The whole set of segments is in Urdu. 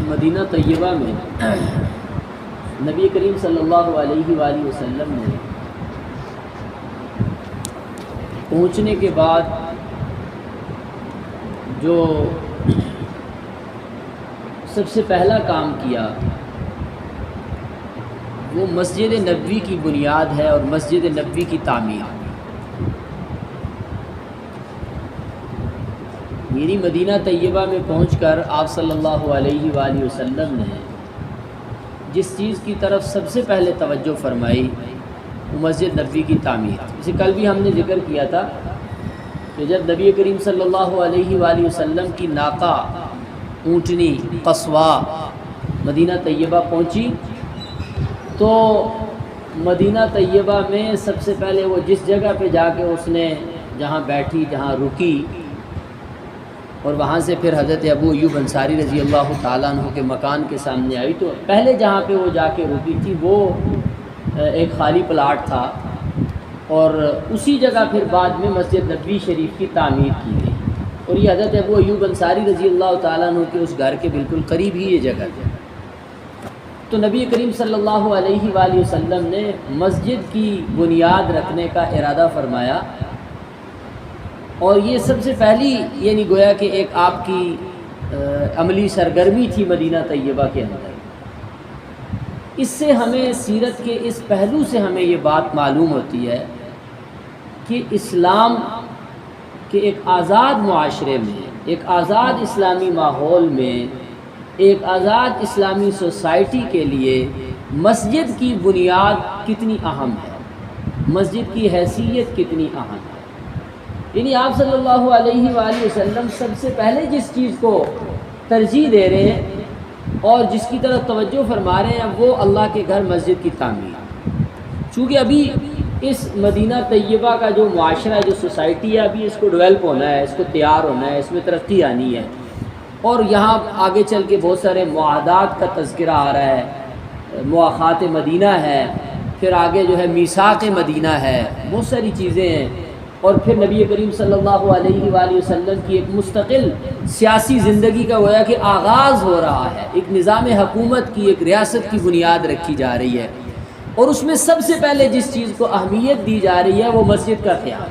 مدینہ طیبہ میں نبی کریم صلی اللہ علیہ وآلہ وسلم نے پہنچنے کے بعد جو سب سے پہلا کام کیا وہ مسجد نبوی کی بنیاد ہے اور مسجد نبوی کی تعمیر۔ میری مدینہ طیبہ میں پہنچ کر آپ صلی اللہ علیہ وآلہ وسلم نے جس چیز کی طرف سب سے پہلے توجہ فرمائی وہ مسجد نبوی کی تعمیر۔ اسے کل بھی ہم نے ذکر کیا تھا کہ جب نبی کریم صلی اللہ علیہ وآلہ وسلم کی ناقہ اونٹنی قصواء مدینہ طیبہ پہنچی تو مدینہ طیبہ میں سب سے پہلے وہ جس جگہ پہ جا کے اس نے جہاں بیٹھی، جہاں رکی، اور وہاں سے پھر حضرت ابو ایوب انصاری رضی اللہ تعالیٰ عنہ کے مکان کے سامنے آئی، تو پہلے جہاں پہ وہ جا کے رکی تھی وہ ایک خالی پلاٹ تھا، اور اسی جگہ پھر بعد میں مسجد نبوی شریف کی تعمیر کی گئی، اور یہ حضرت ابو ایوب انصاری رضی اللہ تعالیٰ عنہ کے اس گھر کے بالکل قریب ہی یہ جگہ تھی۔ تو نبی کریم صلی اللہ علیہ وآلہ وسلم نے مسجد کی بنیاد رکھنے کا ارادہ فرمایا، اور یہ سب سے پہلی یعنی گویا کہ ایک آپ کی عملی سرگرمی تھی مدینہ طیبہ کے اندر۔ اس سے ہمیں سیرت کے اس پہلو سے ہمیں یہ بات معلوم ہوتی ہے کہ اسلام کے ایک آزاد معاشرے میں، ایک آزاد اسلامی ماحول میں، ایک آزاد اسلامی سوسائٹی کے لیے مسجد کی بنیاد کتنی اہم ہے، مسجد کی حیثیت کتنی اہم ہے۔ یعنی آپ صلی اللہ علیہ وآلہ وسلم سب سے پہلے جس چیز کو ترجیح دے رہے ہیں اور جس کی طرف توجہ فرما رہے ہیں وہ اللہ کے گھر مسجد کی تعمیر۔ چونکہ ابھی اس مدینہ طیبہ کا جو معاشرہ ہے، جو سوسائٹی ہے، ابھی اس کو ڈیولپ ہونا ہے، اس کو تیار ہونا ہے، اس میں ترقی آنی ہے، اور یہاں آگے چل کے بہت سارے معاہدات کا تذکرہ آ رہا ہے، مواخات مدینہ ہے، پھر آگے جو ہے میثاق مدینہ ہے، بہت ساری چیزیں ہیں، اور پھر نبی کریم صلی اللہ علیہ وآلہ وسلم کی ایک مستقل سیاسی زندگی کا گویا کہ آغاز ہو رہا ہے، ایک نظام حکومت کی، ایک ریاست کی بنیاد رکھی جا رہی ہے، اور اس میں سب سے پہلے جس چیز کو اہمیت دی جا رہی ہے وہ مسجد کا قیام۔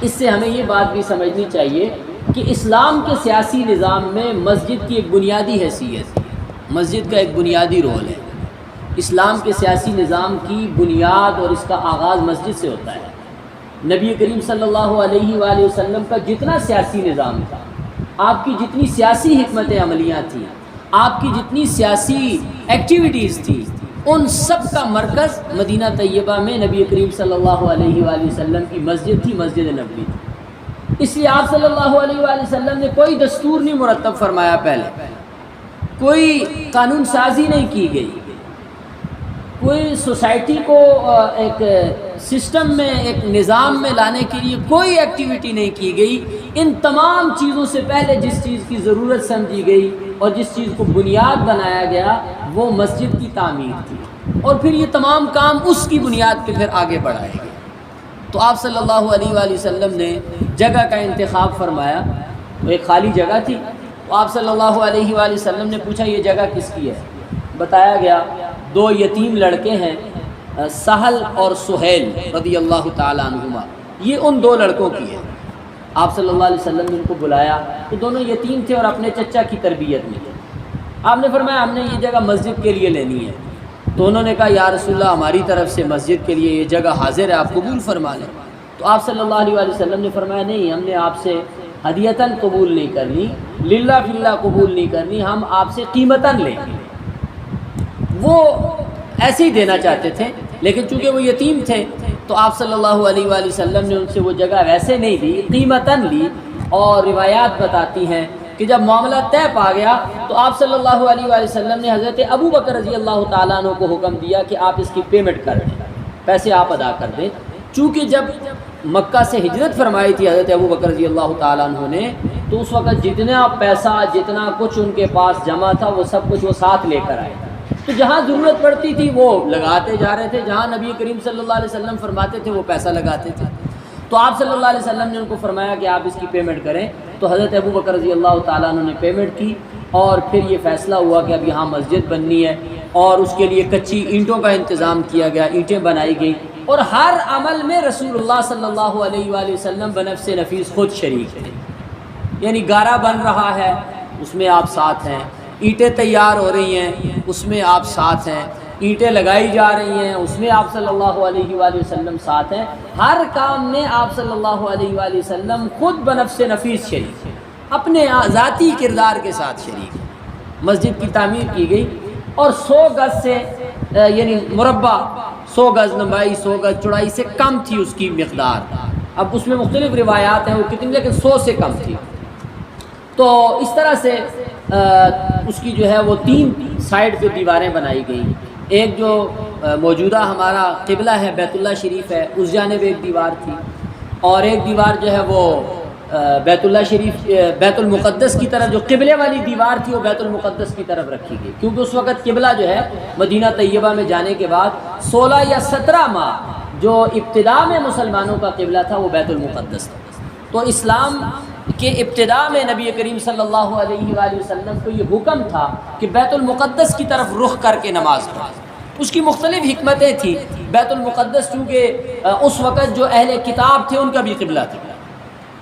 اس سے ہمیں یہ بات بھی سمجھنی چاہیے کہ اسلام کے سیاسی نظام میں مسجد کی ایک بنیادی حیثیت ہے، مسجد کا ایک بنیادی رول ہے۔ اسلام کے سیاسی نظام کی بنیاد اور اس کا آغاز مسجد سے ہوتا ہے۔ نبی کریم صلی اللہ علیہ وآلہ وسلم کا جتنا سیاسی نظام تھا، آپ کی جتنی سیاسی حکمت عملیاں تھیں، آپ کی جتنی سیاسی ایکٹیویٹیز تھیں، ان سب کا مرکز مدینہ طیبہ میں نبی کریم صلی اللہ علیہ وآلہ وسلم کی مسجد تھی، مسجد نبوی تھی۔ اس لیے آپ صلی اللہ علیہ وآلہ وسلم نے کوئی دستور نہیں مرتب فرمایا، پہلے کوئی قانون سازی نہیں کی گئی، کوئی سوسائٹی کو ایک سسٹم میں، ایک نظام میں لانے کے لیے کوئی ایکٹیویٹی نہیں کی گئی۔ ان تمام چیزوں سے پہلے جس چیز کی ضرورت سمجھی گئی اور جس چیز کو بنیاد بنایا گیا وہ مسجد کی تعمیر تھی، اور پھر یہ تمام کام اس کی بنیاد پہ پھر آگے بڑھائے گئے۔ تو آپ صلی اللہ علیہ وآلہ وسلم نے جگہ کا انتخاب فرمایا، وہ ایک خالی جگہ تھی، تو آپ صلی اللہ علیہ وآلہ وسلم نے پوچھا یہ جگہ کس کی ہے؟ بتایا گیا دو یتیم لڑکے ہیں، سہل اور سہیل رضی اللہ تعالیٰ عنہما، یہ ان دو لڑکوں کی ہے۔ آپ صلی اللہ علیہ وسلم نے ان کو بلایا، تو دونوں یتیم تھے اور اپنے چچا کی تربیت میں تھے۔ آپ نے فرمایا ہم نے یہ جگہ مسجد کے لیے لینی ہے، تو انہوں نے کہا یا رسول اللہ ہماری طرف سے مسجد کے لیے یہ جگہ حاضر ہے، آپ قبول فرما لیں۔ تو آپ صلی اللہ علیہ وسلم نے فرمایا نہیں، ہم نے آپ سے ہدیتاً قبول نہیں کرنی، للہ فی اللہ قبول نہیں کرنی، ہم آپ سے قیمتاً لیں گے۔ وہ ایسے ہی دینا چاہتے تھے، لیکن چونکہ وہ یتیم تھے تو آپ صلی اللہ علیہ وآلہ وسلم نے ان سے وہ جگہ ویسے نہیں لی، قیمتاً لی۔ اور روایات بتاتی ہیں کہ جب معاملہ طے پا گیا تو آپ صلی اللہ علیہ وآلہ وسلم نے حضرت ابو بکر رضی اللہ تعالیٰ عنہ کو حکم دیا کہ آپ اس کی پیمنٹ کر دیں، پیسے آپ ادا کر دیں۔ چونکہ جب مکہ سے ہجرت فرمائی تھی حضرت ابو بکر رضی اللہ تعالیٰ عنہ نے، تو اس وقت جتنا پیسہ، جتنا کچھ ان کے پاس جمع تھا وہ سب کچھ وہ ساتھ لے کر آئے، تو جہاں ضرورت پڑتی تھی وہ لگاتے جا رہے تھے، جہاں نبی کریم صلی اللہ علیہ وسلم فرماتے تھے وہ پیسہ لگاتے تھے۔ تو آپ صلی اللہ علیہ وسلم نے ان کو فرمایا کہ آپ اس کی پیمنٹ کریں، تو حضرت ابو بکر رضی اللہ تعالیٰ عنہ نے پیمنٹ کی، اور پھر یہ فیصلہ ہوا کہ اب یہاں مسجد بننی ہے، اور اس کے لیے کچی اینٹوں کا انتظام کیا گیا، اینٹیں بنائی گئی، اور ہر عمل میں رسول اللہ صلی اللہ علیہ وآلہ وسلم بنفس نفیس خود شریک تھے۔ یعنی گارا بن رہا ہے اس میں آپ ساتھ ہیں، اینٹیں تیار ہو رہی ہیں اس میں آپ ساتھ ہیں، اینٹیں لگائی جا رہی ہیں اس میں آپ صلی اللہ علیہ وآلہ وسلم ساتھ ہیں، ہر کام میں آپ صلی اللہ علیہ وآلہ وسلم خود بنفس نفیس شریک ہیں، اپنے ذاتی کردار کے ساتھ شریک ہیں۔ مسجد کی تعمیر کی گئی اور 100 گز سے یعنی مربع 100 گز لمبائی 100 گز چوڑائی سے کم تھی اس کی مقدار، اب اس میں مختلف روایات ہیں وہ کتنی، لیکن 100 سے کم تھی۔ تو اس طرح سے اس کی جو ہے وہ 3 سائڈ پہ دیواریں بنائی گئیں، ایک جو موجودہ ہمارا قبلہ ہے بیت اللہ شریف ہے اس جانب ایک دیوار تھی، اور ایک دیوار جو ہے وہ بیت اللہ شریف بیت المقدس کی طرف جو قبلے والی دیوار تھی وہ بیت المقدس کی طرف رکھی گئی، کیونکہ اس وقت قبلہ جو ہے مدینہ طیبہ میں جانے کے بعد 16 یا 17 ماہ جو ابتدا میں مسلمانوں کا قبلہ تھا وہ بیت المقدس تھا۔ تو اسلام کے ابتدا میں نبی کریم صلی اللہ علیہ وآلہ وسلم کو یہ حکم تھا کہ بیت المقدس کی طرف رخ کر کے نماز پڑھیں۔ اس کی مختلف حکمتیں تھیں۔ بیت المقدس چونکہ اس وقت جو اہل کتاب تھے ان کا بھی قبلہ تھا،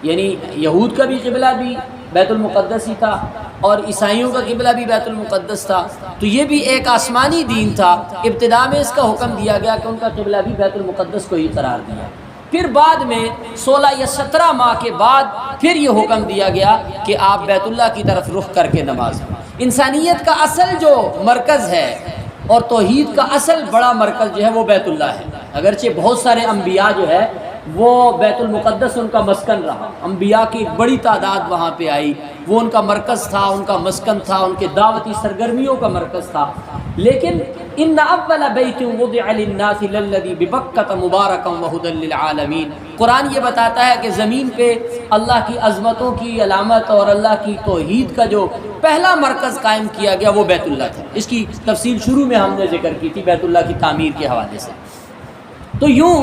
یعنی یہود کا بھی قبلہ بھی بیت المقدس ہی تھا اور عیسائیوں کا قبلہ بھی بیت المقدس تھا، تو یہ بھی ایک آسمانی دین تھا۔ ابتدا میں اس کا حکم دیا گیا کہ ان کا قبلہ بھی بیت المقدس کو ہی قرار دیا، پھر بعد میں 16 یا 17 ماہ کے بعد پھر یہ حکم دیا گیا کہ آپ بیت اللہ کی طرف رخ کر کے نماز پڑھیں۔ انسانیت کا اصل جو مرکز ہے اور توحید کا اصل بڑا مرکز جو ہے وہ بیت اللہ ہے، اگرچہ بہت سارے انبیاء جو ہے وہ بیت المقدس ان کا مسکن رہا، انبیاء کی بڑی تعداد وہاں پہ آئی، وہ ان کا مرکز تھا، ان کا مسکن تھا، ان کے دعوتی سرگرمیوں کا مرکز تھا، لیکن ان اول بیت وضع للناس للذی ببکۃ مبارکا وہدی للعالمین، قرآن یہ بتاتا ہے کہ زمین پہ اللہ کی عظمتوں کی علامت اور اللہ کی توحید کا جو پہلا مرکز قائم کیا گیا وہ بیت اللہ تھا۔ اس کی تفصیل شروع میں ہم نے ذکر کی تھی بیت اللہ کی تعمیر کے حوالے سے۔ تو یوں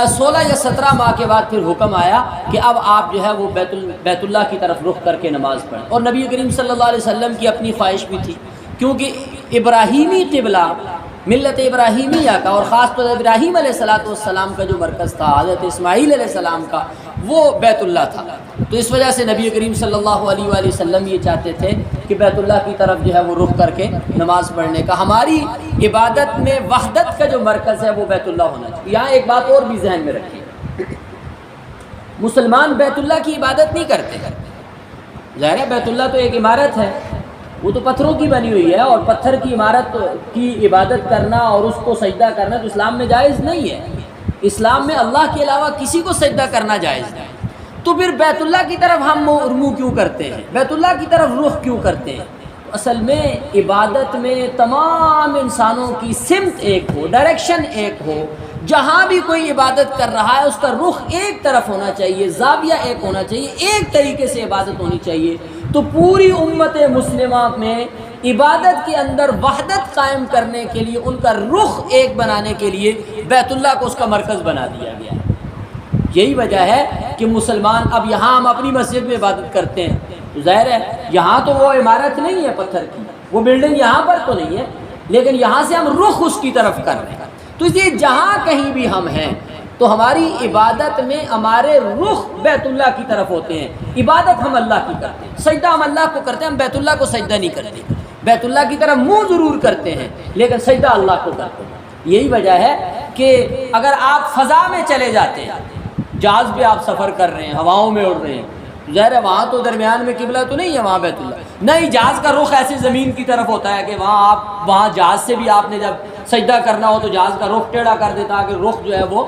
16 یا 17 ماہ کے بعد پھر حکم آیا کہ اب آپ جو ہے وہ بیت اللہ کی طرف رخ کر کے نماز پڑھیں، اور نبی کریم صلی اللہ علیہ وسلم کی اپنی خواہش بھی تھی، کیونکہ ابراہیمی قبلہ ملت ابراہیمیہ کا اور خاص طور ابراہیم علیہ السلام کا جو مرکز تھا حضرت اسماعیل علیہ السلام کا وہ بیت اللہ تھا، تو اس وجہ سے نبی کریم صلی اللہ علیہ وآلہ وسلم یہ چاہتے تھے کہ بیت اللہ کی طرف جو ہے وہ رخ کر کے نماز پڑھنے کا، ہماری عبادت میں وحدت کا جو مرکز ہے وہ بیت اللہ ہونا چاہیے۔ یہاں ایک بات اور بھی ذہن میں رکھیے، مسلمان بیت اللہ کی عبادت نہیں کرتے، ظاہر ہے بیت اللہ تو ایک عمارت ہے، وہ تو پتھروں کی بنی ہوئی ہے، اور پتھر کی عمارت کی عبادت کرنا اور اس کو سجدہ کرنا تو اسلام میں جائز نہیں ہے۔ اسلام میں اللہ کے علاوہ کسی کو سجدہ کرنا جائز نہیں، تو پھر بیت اللہ کی طرف ہم منہ کیوں کرتے ہیں، بیت اللہ کی طرف رخ کیوں کرتے ہیں؟ اصل میں عبادت میں تمام انسانوں کی سمت ایک ہو، ڈائریکشن ایک ہو، جہاں بھی کوئی عبادت کر رہا ہے اس کا رخ ایک طرف ہونا چاہیے، زاویہ ایک ہونا چاہیے، ایک طریقے سے عبادت ہونی چاہیے۔ تو پوری امت مسلمہ میں عبادت کے اندر وحدت قائم کرنے کے لیے، ان کا رخ ایک بنانے کے لیے بیت اللہ کو اس کا مرکز بنا دیا گیا ہے۔ یہی وجہ ہے کہ مسلمان اب یہاں ہم اپنی مسجد میں عبادت کرتے ہیں، تو ظاہر ہے یہاں تو وہ عمارت نہیں ہے پتھر کی، وہ بلڈنگ یہاں پر تو نہیں ہے، لیکن یہاں سے ہم رخ اس کی طرف کر رہے ہیں، تو اس لیے جہاں کہیں بھی ہم ہیں تو ہماری عبادت میں ہمارے رخ بیت اللہ کی طرف ہوتے ہیں، عبادت ہم اللہ کی کرتے ہیں، سجدہ ہم اللہ کو کرتے ہیں، ہم بیت اللہ کو سجدہ نہیں کرتے، بیت اللہ کی طرف منہ ضرور کرتے ہیں لیکن سجدہ اللہ کو کرتے ہیں۔ یہی وجہ ہے کہ اگر آپ فضا میں چلے جاتے ہیں، جہاز پہ آپ سفر کر رہے ہیں، ہواؤں میں اڑ رہے ہیں، ظاہر ہے وہاں تو درمیان میں قبلہ تو نہیں ہے، وہاں بیت اللہ نہیں، جہاز کا رخ ایسے زمین کی طرف ہوتا ہے کہ وہاں جہاز سے بھی آپ نے جب سجدہ کرنا ہو تو جہاز کا رخ ٹیڑھا کر دیتا کہ رخ جو ہے وہ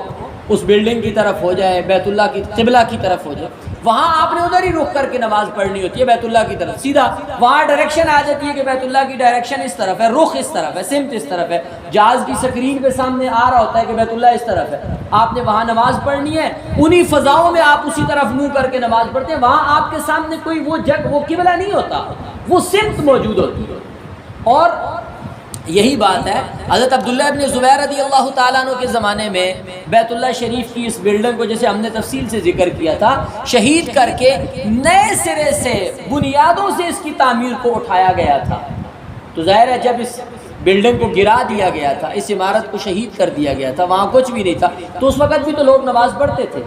اس بلڈنگ کی طرف ہو جائے، بیت اللہ کی قبلہ کی طرف ہو جائے، وہاں آپ نے ادھر ہی رخ کر کے نماز پڑھنی ہوتی ہے بیت اللہ کی طرف سیدھا، وہاں ڈائریکشن آ جاتی ہے کہ بیت اللہ کی ڈائریکشن اس طرف ہے، رخ اس طرف ہے، سمت اس طرف ہے، جہاز کی سکرین پہ سامنے آ رہا ہوتا ہے کہ بیت اللہ اس طرف ہے، آپ نے وہاں نماز پڑھنی ہے، انہی فضاؤں میں آپ اسی طرف منہ کر کے نماز پڑھتے ہیں، وہاں آپ کے سامنے کوئی وہ قبلہ نہیں ہوتا، وہ سمت موجود ہوتی ہے۔ اور یہی بات ہے حضرت عبداللہ ابن زبیر رضی اللہ تعالیٰ عنہ کے زمانے میں بیت اللہ شریف کی اس بلڈنگ کو، جیسے ہم نے تفصیل سے ذکر کیا تھا، شہید کر کے نئے سرے سے بنیادوں سے اس کی تعمیر کو اٹھایا گیا تھا۔ تو ظاہر ہے جب اس بلڈنگ کو گرا دیا گیا تھا، اس عمارت کو شہید کر دیا گیا تھا، وہاں کچھ بھی نہیں تھا، تو اس وقت بھی تو لوگ نماز پڑھتے تھے،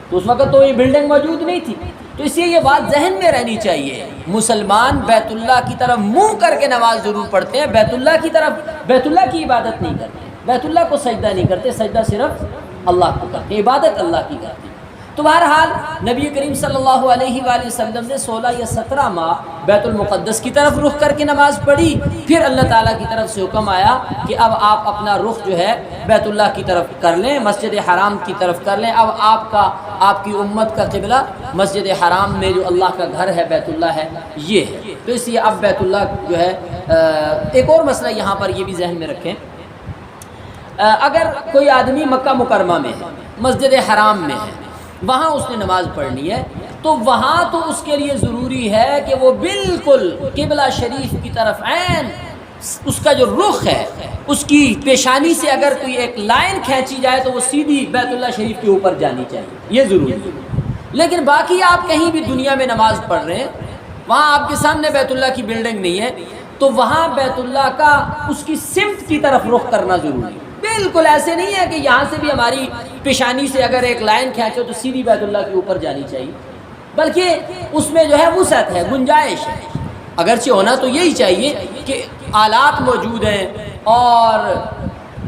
تو اس وقت تو یہ بلڈنگ موجود نہیں تھی۔ تو اس لیے یہ بات ذہن میں رہنی چاہیے، مسلمان بیت اللہ کی طرف منہ کر کے نماز ضرور پڑھتے ہیں، بیت اللہ کی طرف، بیت اللہ کی عبادت نہیں کرتے، بیت اللہ کو سجدہ نہیں کرتے، سجدہ صرف اللہ کو کرتے ہیں، عبادت اللہ کی کرتے ہیں۔ تو بہرحال نبی کریم صلی اللہ علیہ وآلہ وسلم نے 16 یا 17 ماہ بیت المقدس کی طرف رخ کر کے نماز پڑھی، پھر اللہ تعالیٰ کی طرف سے حکم آیا کہ اب آپ اپنا رخ جو ہے بیت اللہ کی طرف کر لیں، مسجد حرام کی طرف کر لیں۔ اب آپ کی امت کا قبلہ مسجد حرام میں جو اللہ کا گھر ہے، بیت اللہ ہے، یہ ہے۔ تو اس لیے اب بیت اللہ جو ہے، ایک اور مسئلہ یہاں پر یہ بھی ذہن میں رکھیں، اگر کوئی آدمی مکہ مکرمہ میں ہے، مسجد حرام میں ہے، وہاں اس نے نماز پڑھنی ہے، تو وہاں تو اس کے لیے ضروری ہے کہ وہ بالکل قبلہ شریف کی طرف عین اس کا جو رخ ہے، اس کی پیشانی سے اگر کوئی ایک لائن کھینچی جائے تو وہ سیدھی بیت اللہ شریف کے اوپر جانی چاہیے، یہ ضروری ہے۔ لیکن باقی آپ کہیں بھی دنیا میں نماز پڑھ رہے ہیں، وہاں آپ کے سامنے بیت اللہ کی بلڈنگ نہیں ہے، تو وہاں بیت اللہ کا اس کی سمت کی طرف رخ کرنا ضروری ہے۔ بالکل ایسے نہیں ہے کہ یہاں سے بھی ہماری پیشانی سے اگر ایک لائن کھینچو تو سیدھی بیت اللہ کے اوپر جانی چاہیے، بلکہ اس میں جو ہے وسعت ہے، گنجائش ہے۔ اگرچہ ہونا تو یہی چاہیے کہ آلات موجود ہیں اور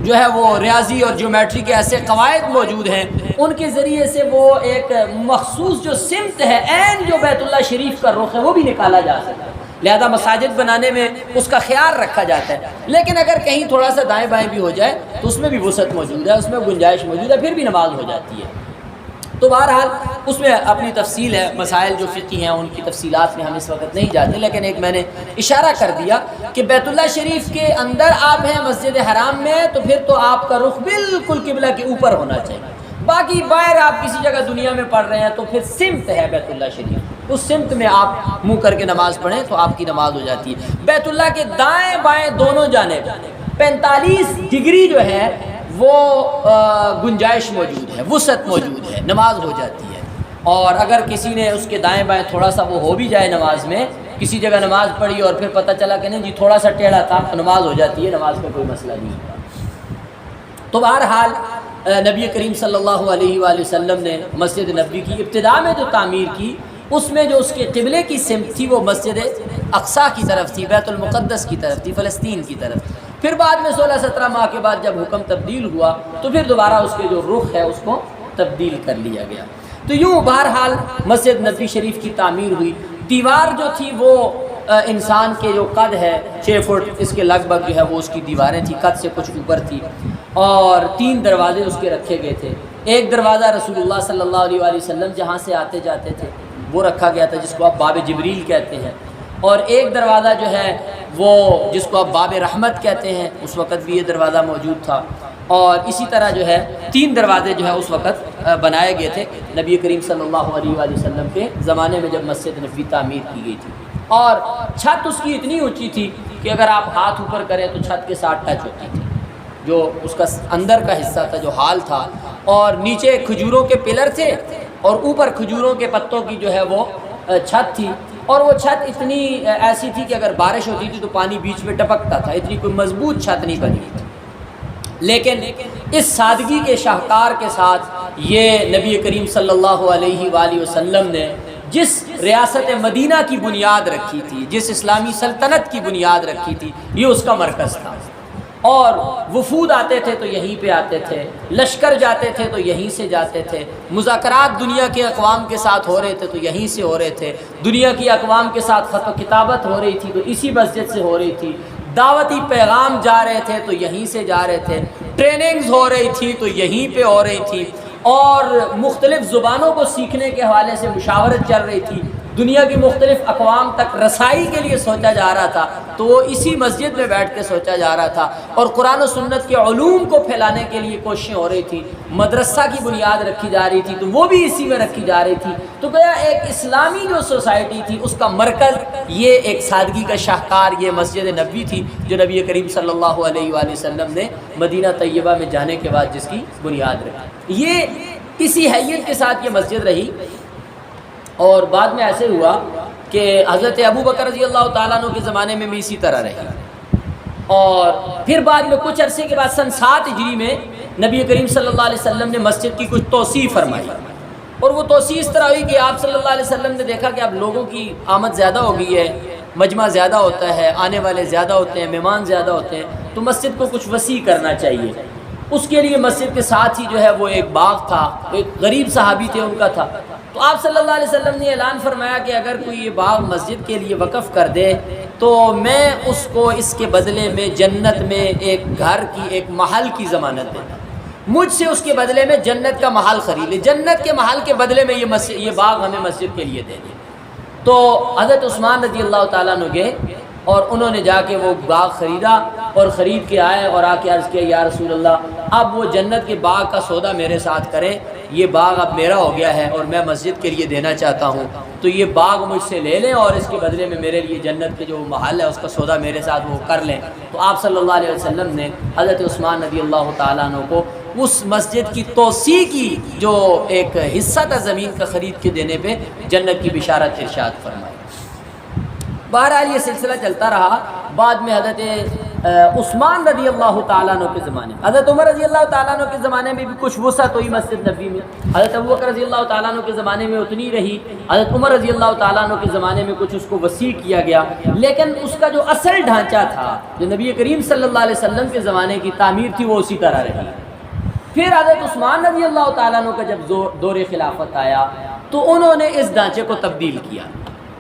جو ہے وہ ریاضی اور جیومیٹری کے ایسے قواعد موجود ہیں، ان کے ذریعے سے وہ ایک مخصوص جو سمت ہے، عین جو بیت اللہ شریف کا رخ ہے، وہ بھی نکالا جا سکتا ہے۔ لہذا مساجد بنانے میں اس کا خیال رکھا جاتا ہے، لیکن اگر کہیں تھوڑا سا دائیں بائیں بھی ہو جائے تو اس میں بھی وسعت موجود ہے، اس میں گنجائش موجود ہے، پھر بھی نماز ہو جاتی ہے۔ تو بہرحال اس میں اپنی تفصیل ہے، مسائل جو فقہی ہیں ان کی تفصیلات میں ہم اس وقت نہیں جاتے، لیکن ایک میں نے اشارہ کر دیا کہ بیت اللہ شریف کے اندر آپ ہیں، مسجد حرام میں، تو پھر تو آپ کا رخ بالکل قبلہ کے اوپر ہونا چاہیے۔ باقی باہر آپ کسی جگہ دنیا میں پڑھ رہے ہیں تو پھر سمت ہے بیت اللہ شریف، اس سمت میں آپ منہ کر کے نماز پڑھیں تو آپ کی نماز ہو جاتی ہے۔ بیت اللہ کے دائیں بائیں دونوں جانب 45 ڈگری جو ہے وہ گنجائش موجود ہے، وسعت موجود ہے، نماز ہو جاتی ہے۔ اور اگر کسی نے اس کے دائیں بائیں تھوڑا سا وہ ہو بھی جائے نماز میں، کسی جگہ نماز پڑھی اور پھر پتہ چلا کہ نہیں جی تھوڑا سا ٹیڑھا تھا، تو نماز ہو جاتی ہے، نماز کا کوئی مسئلہ نہیں ہوتا۔ تو بہرحال نبی کریم صلی اللہ علیہ وآلہ وسلم نے مسجد نبوی کی ابتدا میں جو تعمیر کی، اس میں جو اس کے قبلے کی سمت تھی وہ مسجد اقصیٰ کی طرف تھی، بیت المقدس کی طرف تھی، فلسطین کی طرف۔ پھر بعد میں 16-17 ماہ کے بعد جب حکم تبدیل ہوا تو پھر دوبارہ اس کے جو رخ ہے اس کو تبدیل کر لیا گیا۔ تو یوں بہرحال مسجد نبوی شریف کی تعمیر ہوئی۔ دیوار جو تھی وہ انسان کے جو قد ہے 6 فٹ اس کے لگ بھگ جو ہے وہ اس کی دیواریں تھیں، قد سے کچھ اوپر تھی، اور 3 دروازے اس کے رکھے گئے تھے۔ ایک دروازہ رسول اللہ صلی اللہ علیہ وآلہ وسلم جہاں سے آتے جاتے تھے وہ رکھا گیا تھا، جس کو آپ باب جبریل کہتے ہیں، اور ایک دروازہ جو ہے وہ جس کو آپ باب رحمت کہتے ہیں، اس وقت بھی یہ دروازہ موجود تھا۔ اور اسی طرح جو ہے 3 دروازے جو ہے اس وقت بنائے گئے تھے نبی کریم صلی اللہ علیہ وآلہ وسلم کے زمانے میں جب مسجد نبوی تعمیر کی گئی تھی۔ اور چھت اس کی اتنی اونچی تھی کہ اگر آپ ہاتھ اوپر کریں تو چھت کے ساتھ ٹچ ہوتی تھی، جو اس کا اندر کا حصہ تھا، جو ہال تھا، اور نیچے کھجوروں کے پلر تھے اور اوپر کھجوروں کے پتوں کی جو ہے وہ چھت تھی، اور وہ چھت اتنی ایسی تھی کہ اگر بارش ہوتی تھی تو پانی بیچ میں ٹپکتا تھا، اتنی کوئی مضبوط چھت نہیں بنی تھی۔ لیکن اس سادگی کے شاہکار کے ساتھ یہ نبی کریم صلی اللہ علیہ وآلہ وسلم نے جس ریاست مدینہ کی بنیاد رکھی تھی، جس اسلامی سلطنت کی بنیاد رکھی تھی، یہ اس کا مرکز تھا۔ اور وفود آتے تھے تو یہیں پہ آتے تھے، لشکر جاتے تھے تو یہیں سے جاتے تھے، مذاکرات دنیا کے اقوام کے ساتھ ہو رہے تھے تو یہیں سے ہو رہے تھے، دنیا کی اقوام کے ساتھ خط و کتابت ہو رہی تھی تو اسی مسجد سے ہو رہی تھی، دعوتی پیغام جا رہے تھے تو یہیں سے جا رہے تھے، ٹریننگز ہو رہی تھی تو یہیں پہ ہو رہی تھی، اور مختلف زبانوں کو سیکھنے کے حوالے سے مشاورت چل رہی تھی دنیا کی مختلف اقوام تک رسائی کے لیے سوچا جا رہا تھا تو وہ اسی مسجد میں بیٹھ کے سوچا جا رہا تھا، اور قرآن و سنت کے علوم کو پھیلانے کے لیے کوششیں ہو رہی تھیں، مدرسہ کی بنیاد رکھی جا رہی تھی تو وہ بھی اسی میں رکھی جا رہی تھی۔ تو گویا ایک اسلامی جو سوسائٹی تھی اس کا مرکز یہ ایک سادگی کا شاہکار یہ مسجد نبوی تھی، جو نبی کریم صلی اللہ علیہ وآلہ وسلم نے مدینہ طیبہ میں جانے کے بعد جس کی بنیاد رکھی۔ یہ اسی حیت کے ساتھ یہ مسجد رہی، اور بعد میں ایسے ہوا کہ حضرت ابو بکر رضی اللہ تعالیٰ عنہ کے زمانے میں بھی اسی طرح رہی، اور پھر بعد میں کچھ عرصے کے بعد سن 7 ہجری میں نبی کریم صلی اللہ علیہ وسلم نے مسجد کی کچھ توسیع فرمائی، اور وہ توسیع اس طرح ہوئی کہ آپ صلی اللہ علیہ وسلم نے دیکھا کہ اب لوگوں کی آمد زیادہ ہو گئی ہے، مجمع زیادہ ہوتا ہے، آنے والے زیادہ ہوتے ہیں، مہمان زیادہ ہوتے ہیں، تو مسجد کو کچھ وسیع کرنا چاہیے۔ اس کے لیے مسجد کے ساتھ ہی جو ہے وہ ایک باغ تھا، ایک غریب صحابی تھے ان کا تھا، تو آپ صلی اللہ علیہ وسلم نے اعلان فرمایا کہ اگر کوئی یہ باغ مسجد کے لیے وقف کر دے تو میں اس کو اس کے بدلے میں جنت میں ایک گھر کی ایک محل کی ضمانت دیتا ہوں، مجھ سے اس کے بدلے میں جنت کا محل خرید لے، جنت کے محل کے بدلے میں یہ باغ ہمیں مسجد کے لیے دے دے۔ تو حضرت عثمان رضی اللہ تعالیٰ عنہ گئے اور انہوں نے جا کے وہ باغ خریدا، اور خرید کے آئے اور آ کے عرض کیا یا رسول اللہ اب وہ جنت کے باغ کا سودا میرے ساتھ کریں، یہ باغ اب میرا ہو گیا ہے اور میں مسجد کے لیے دینا چاہتا ہوں، تو یہ باغ مجھ سے لے لیں اور اس کے بدلے میں میرے لیے جنت کے جو محل ہے اس کا سودا میرے ساتھ وہ کر لیں۔ تو آپ صلی اللہ علیہ وسلم نے حضرت عثمان رضی اللہ تعالیٰ عنہ کو اس مسجد کی توسیع کی جو ایک حصہ تھا زمین کا خرید کے دینے پہ جنت کی بشارت ارشاد فرمائی۔ بہرحال یہ سلسلہ چلتا رہا، بعد میں حضرت عثمان رضی اللہ تعالیٰ عنہ کے زمانے میں، حضرت عمر رضی اللہ تعالیٰ عنہ کے زمانے میں بھی کچھ وسعت ہوئی مسجد نبوی میں، حضرت ابو بکر رضی اللہ تعالیٰ عنہ کے زمانے میں اتنی رہی، حضرت عمر رضی اللہ تعالیٰ عنہ کے زمانے میں کچھ اس کو وسیع کیا گیا، لیکن اس کا جو اصل ڈھانچہ تھا جو نبی کریم صلی اللہ علیہ وسلم کے زمانے کی تعمیر تھی وہ اسی طرح رہی۔ پھر حضرت عثمان رضی اللہ تعالیٰ عنہ کا جب دور خلافت آیا تو انہوں نے اس ڈھانچے کو تبدیل کیا،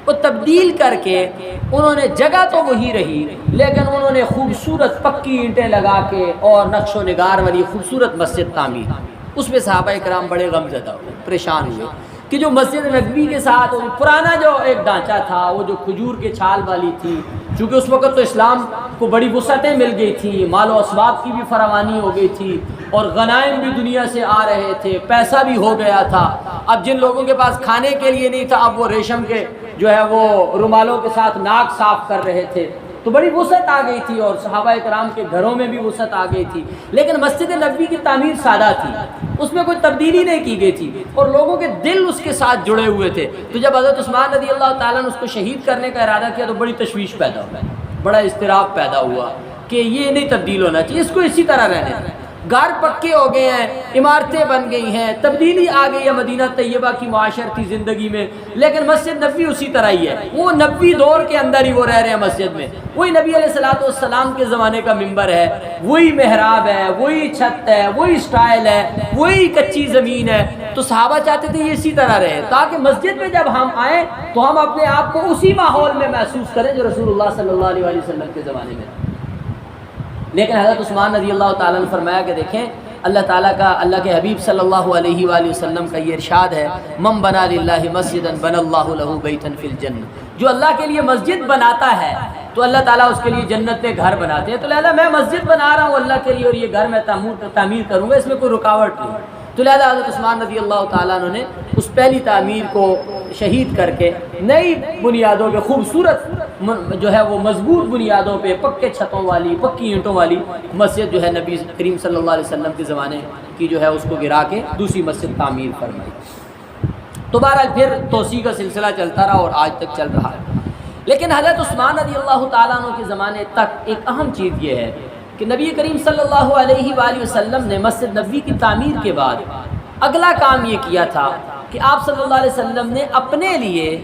وہ تبدیل کر کے انہوں نے جگہ تو وہی رہی لیکن انہوں نے خوبصورت پکی اینٹیں لگا کے اور نقش و نگار والی خوبصورت مسجد تعمیر، اس میں صحابہ کرام بڑے غمزدہ ہوئے، پریشان ہوئے کہ جو مسجد نبوی کے ساتھ پرانا جو ایک ڈھانچہ تھا وہ جو کھجور کے چھال والی تھی، چونکہ اس وقت تو اسلام کو بڑی وسعتیں مل گئی تھی، مال و اسباب کی بھی فراوانی ہو گئی تھی اور غنائم بھی دنیا سے آ رہے تھے، پیسہ بھی ہو گیا تھا، اب جن لوگوں کے پاس کھانے کے لیے نہیں تھا اب وہ ریشم کے جو ہے وہ رومالوں کے ساتھ ناک صاف کر رہے تھے، تو بڑی وسعت آ گئی تھی اور صحابہ کرام کے گھروں میں بھی وسعت آ گئی تھی، لیکن مسجد نبوی کی تعمیر سادہ تھی، اس میں کوئی تبدیلی نہیں کی گئی تھی اور لوگوں کے دل اس کے ساتھ جڑے ہوئے تھے۔ تو جب حضرت عثمان رضی اللہ تعالیٰ نے اس کو شہید کرنے کا ارادہ کیا تو بڑی تشویش پیدا ہوا، بڑا اضطراب پیدا ہوا کہ یہ نہیں تبدیل ہونا چاہیے، اس کو اسی طرح رہنے دیں۔ گھر پکے ہو گئے ہیں، عمارتیں بن گئی ہیں، تبدیلی آ گئی ہے مدینہ طیبہ کی معاشرتی زندگی میں، لیکن مسجد نبوی اسی طرح ہی ہے، وہ نبوی دور کے اندر ہی وہ رہ رہے ہیں مسجد میں، وہی نبی علیہ الصلوۃ والسلام کے زمانے کا ممبر ہے، وہی محراب ہے، وہی چھت ہے، وہی سٹائل ہے، وہی کچی زمین ہے۔ تو صحابہ چاہتے تھے یہ اسی طرح رہے تاکہ مسجد میں جب ہم آئیں تو ہم اپنے آپ کو اسی ماحول میں محسوس کریں جو رسول اللہ صلی اللہ علیہ وسلم کے زمانے میں۔ لیکن حضرت عثمان رضی اللہ تعالیٰ نے فرمایا کہ دیکھیں اللہ تعالیٰ کا، اللہ کے حبیب صلی اللہ علیہ وآلہ وسلم کا یہ ارشاد ہے، من بنا للہ مسجدا بنى اللہ لہ بیتا فی الجنہ، جو اللہ کے لیے مسجد بناتا ہے تو اللہ تعالیٰ اس کے لیے جنت میں گھر بناتے ہیں۔ تو لہذا میں مسجد بنا رہا ہوں اللہ کے لیے اور یہ گھر میں تعمیر کروں گا، اس میں کوئی رکاوٹ نہیں۔ تو لہذا حضرت عثمان رضی اللہ تعالیٰ عنہ نے اس پہلی تعمیر کو شہید کر کے نئی بنیادوں پہ خوبصورت جو ہے وہ مضبوط بنیادوں پہ پکے چھتوں والی پکی اینٹوں والی مسجد جو ہے نبی کریم صلی اللہ علیہ وسلم کے زمانے کی جو ہے اس کو گرا کے دوسری مسجد تعمیر فرمائی۔ تو بہرحال پھر توسیع کا سلسلہ چلتا رہا اور آج تک چل رہا ہے۔ لیکن حضرت عثمان رضی اللہ تعالیٰ عنہ کے زمانے تک ایک اہم چیز یہ ہے کہ نبی کریم صلی اللہ علیہ وآلہ وسلم نے مسجد نبوی کی تعمیر کے بعد اگلا کام یہ کیا تھا کہ آپ صلی اللہ علیہ وسلم نے اپنے لیے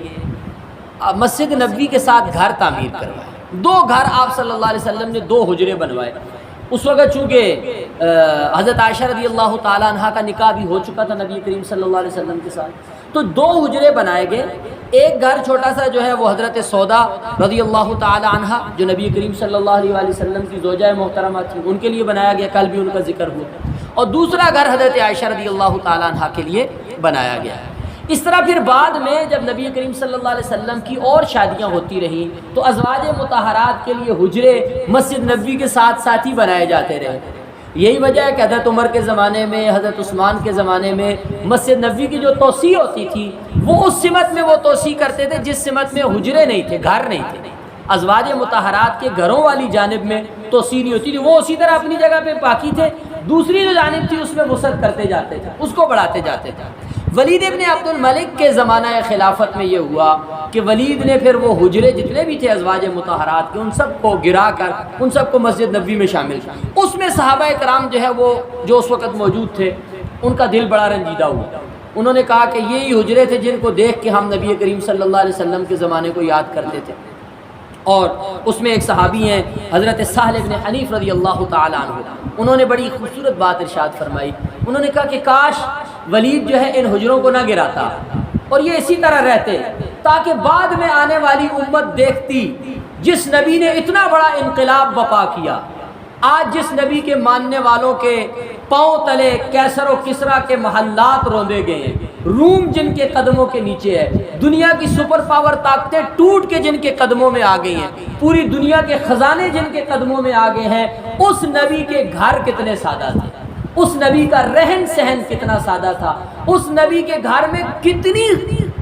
مسجد نبوی کے ساتھ گھر تعمیر کروائے، 2 گھر آپ صلی اللہ علیہ وسلم نے 2 حجرے بنوائے۔ اس وقت چونکہ حضرت عائشہ رضی اللہ تعالیٰ عنہ کا نکاح بھی ہو چکا تھا نبی کریم صلی اللہ علیہ وسلم کے ساتھ، تو 2 حجرے بنائے گئے، ایک گھر چھوٹا سا جو ہے وہ حضرت سودا رضی اللہ تعالیٰ عنہ جو نبی کریم صلی اللہ علیہ وآلہ وسلم کی زوجہ محترمہ تھی ان کے لیے بنایا گیا، کل بھی ان کا ذکر ہوا، اور دوسرا گھر حضرت عائشہ رضی اللہ تعالیٰ عنہ کے لیے بنایا گیا۔ اس طرح پھر بعد میں جب نبی کریم صلی اللہ علیہ وسلم کی اور شادیاں ہوتی رہیں تو ازواج مطہرات کے لیے حجرے مسجد نبوی کے ساتھ ساتھ ہی بنائے جاتے رہے۔ یہی وجہ ہے کہ حضرت عمر کے زمانے میں، حضرت عثمان کے زمانے میں مسجد نبوی کی جو توسیع ہوتی تھی وہ اس سمت میں وہ توسیع کرتے تھے جس سمت میں حجرے نہیں تھے، گھر نہیں تھے۔ ازواج مطہرات کے گھروں والی جانب میں توسیع نہیں ہوتی تھی، وہ اسی طرح اپنی جگہ پہ باقی تھے، دوسری جو جانب تھی اس میں وسعت کرتے جاتے تھے، اس کو بڑھاتے جاتے تھے۔ ولید ابن عبد الملک کے زمانہ خلافت میں یہ ہوا کہ ولید نے پھر وہ حجرے جتنے بھی تھے ازواج مطہرات کے ان سب کو گرا کر ان سب کو مسجد نبوی میں شامل کیا۔ اس میں صحابہ کرام جو ہے وہ جو اس وقت موجود تھے ان کا دل بڑا رنجیدہ ہوا۔ انہوں نے کہا کہ یہی حجرے تھے جن کو دیکھ کے ہم نبی کریم صلی اللہ علیہ وسلم کے زمانے کو یاد کرتے تھے۔ اور اس میں ایک صحابی ہیں حضرت سہل بن حنیف رضی اللہ تعالی عنہ، انہوں نے بڑی خوبصورت بات ارشاد فرمائی۔ انہوں نے کہا کہ کاش ولید جو ہے ان حجروں کو نہ گراتا اور یہ اسی طرح رہتے تاکہ بعد میں آنے والی امت دیکھتی جس نبی نے اتنا بڑا انقلاب برپا کیا، آج جس نبی کے ماننے والوں کے پاؤں تلے کیسر و کسرا کے محلات روندے گئے ہیں، روم جن کے قدموں کے نیچے ہے، دنیا کی سپر پاور طاقتیں ٹوٹ کے جن کے قدموں میں آ گئی ہیں، پوری دنیا کے خزانے جن کے قدموں میں آ گئے ہیں، اس نبی کے گھر کتنے سادہ تھے، اس نبی کا رہن سہن کتنا سادہ تھا، اس نبی کے گھر میں کتنی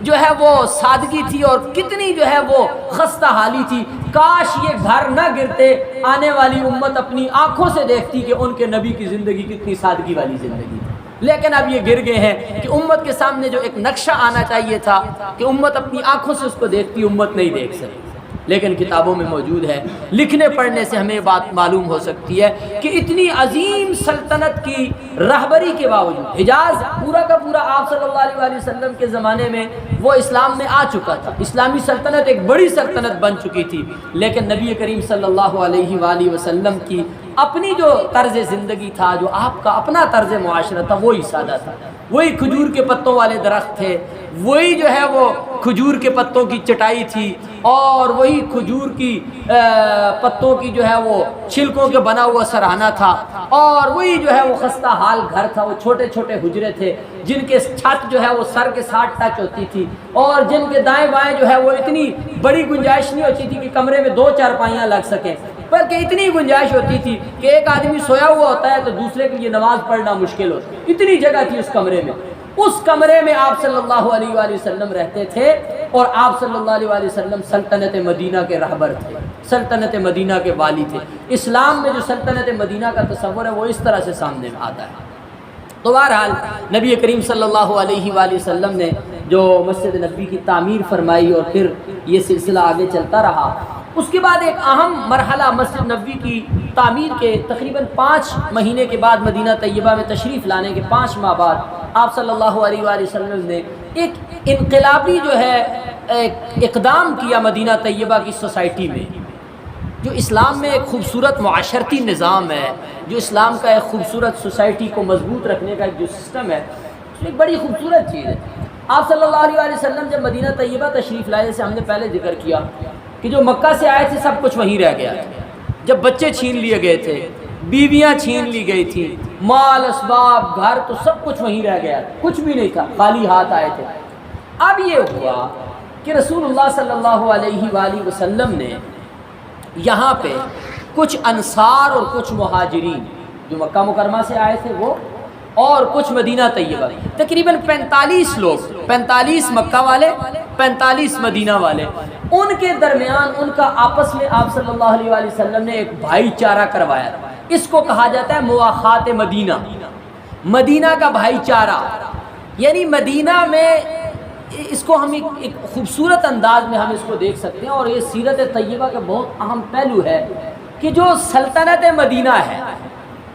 جو ہے وہ سادگی تھی اور کتنی جو ہے وہ خستہ حالی تھی۔ کاش یہ گھر نہ گرتے، آنے والی امت اپنی آنکھوں سے دیکھتی کہ ان کے نبی کی زندگی کتنی سادگی والی زندگی تھی۔ لیکن اب یہ گر گئے ہیں کہ امت کے سامنے جو ایک نقشہ آنا چاہیے تھا کہ امت اپنی آنکھوں سے اس کو دیکھتی، امت نہیں دیکھ سکتی، لیکن کتابوں میں موجود ہے۔ لکھنے پڑھنے سے ہمیں بات معلوم ہو سکتی ہے کہ اتنی عظیم سلطنت کی رہبری کے باوجود حجاز پورا کا پورا آپ صلی اللہ علیہ وآلہ وسلم کے زمانے میں وہ اسلام میں آ چکا تھا، اسلامی سلطنت ایک بڑی سلطنت بن چکی تھی، لیکن نبی کریم صلی اللہ علیہ وآلہ وسلم کی اپنی جو طرز زندگی تھا، جو آپ کا اپنا طرز معاشرت تھا، وہی سادہ تھا، وہی کھجور کے پتوں والے درخت تھے، وہی جو ہے وہ کھجور کے پتوں کی چٹائی تھی، اور وہی کھجور کی پتوں کی جو ہے وہ چھلکوں کے بنا ہوا سرہانہ تھا، اور وہی جو ہے وہ خستہ حال گھر تھا، وہ چھوٹے چھوٹے حجرے تھے جن کے چھت جو ہے وہ سر کے ساتھ ٹچ ہوتی تھی، اور جن کے دائیں بائیں جو ہے وہ اتنی بڑی گنجائش نہیں ہوتی تھی کہ کمرے میں 2 چارپائیاں لگ سکیں، بلکہ اتنی گنجائش ہوتی تھی کہ ایک آدمی سویا ہوا ہوتا ہے تو دوسرے کے لیے نماز پڑھنا مشکل ہوتی ہے، اتنی جگہ تھی اس کمرے میں۔ اس کمرے میں آپ صلی اللہ علیہ وآلہ وسلم رہتے تھے، اور آپ صلی اللہ علیہ وآلہ وسلم سلطنت مدینہ کے رہبر تھے، سلطنت مدینہ کے والی تھے۔ اسلام میں جو سلطنت مدینہ کا تصور ہے وہ اس طرح سے سامنے میں آتا ہے۔ تو بہرحال نبی کریم صلی اللہ علیہ وآلہ وسلم نے جو مسجد نبوی کی تعمیر فرمائی اور پھر یہ سلسلہ آگے چلتا رہا، اس کے بعد ایک اہم مرحلہ مسجد نبوی کی تعمیر کے تقریباً 5 مہینے کے بعد، مدینہ طیبہ میں تشریف لانے کے 5 ماہ بعد آپ صلی اللہ علیہ وآلہ وسلم نے ایک انقلابی جو ہے اقدام کیا مدینہ طیبہ کی سوسائٹی میں۔ جو اسلام میں ایک خوبصورت معاشرتی نظام ہے، جو اسلام کا ایک خوبصورت سوسائٹی کو مضبوط رکھنے کا ایک جو سسٹم ہے، ایک بڑی خوبصورت چیز ہے۔ آپ صلی اللہ علیہ وآلہ وسلم جب مدینہ طیبہ تشریف لائے، جیسے ہم نے پہلے ذکر کیا کہ جو مکہ سے آئے تھے سب کچھ وہیں رہ گیا تھا، جب بچے چھین لیے گئے تھے، بیویاں چھین لی گئی تھی، مال اسباب گھر تو سب کچھ وہیں رہ گیا، کچھ بھی نہیں تھا، خالی ہاتھ آئے تھے۔ اب یہ ہوا کہ رسول اللہ صلی اللہ علیہ وآلہ وسلم نے یہاں پہ کچھ انصار اور کچھ مہاجرین جو مکہ مکرمہ سے آئے تھے وہ، اور کچھ مدینہ طیبہ، تقریباً 45 لوگ، 45 مکہ والے، 45 مدینہ والے، ان کے درمیان ان کا آپس میں آپ صلی اللہ علیہ وآلہ وسلم نے ایک بھائی چارہ کروایا۔ اس کو کہا جاتا ہے مواخات مدینہ، مدینہ کا بھائی چارہ، یعنی مدینہ میں اس کو ہم ایک خوبصورت انداز میں ہم اس کو دیکھ سکتے ہیں، اور یہ سیرت طیبہ کا بہت اہم پہلو ہے کہ جو سلطنت مدینہ ہے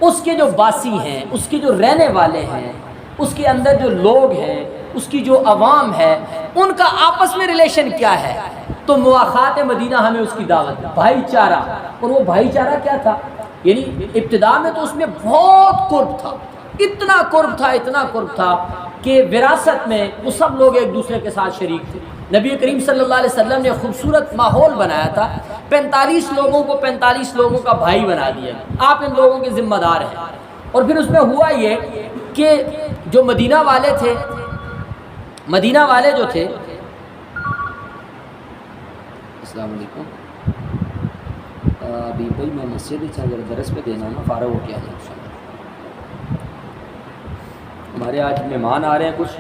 اس کے جو باسی ہیں، اس کے جو رہنے والے ہیں، اس کے اندر جو لوگ ہیں، اس کی جو عوام ہے، ان کا آپس میں ریلیشن کیا ہے، تو مواخات مدینہ ہمیں اس کی دعوت ہے، بھائی چارہ۔ اور وہ بھائی چارہ کیا تھا؟ یعنی ابتدا میں تو اس میں بہت قرب تھا، اتنا قرب تھا کہ وراثت میں وہ سب لوگ ایک دوسرے کے ساتھ شریک تھے۔ نبی کریم صلی اللہ علیہ وسلم نے خوبصورت ماحول بنایا تھا، 45 لوگوں کو 45 لوگوں کا بھائی بنا دیا، آپ ان لوگوں کے ذمہ دار ہیں۔ اور پھر اس میں ہوا یہ کہ جو مدینہ والے تھے مدینہ والے جو تھے، السلام علیکم، ابھی بھائی میں مسجد اگر درس پہ دینا نا فارغ ہو کے آ جائیں، ہمارے آج مہمان آ رہے ہیں کچھ،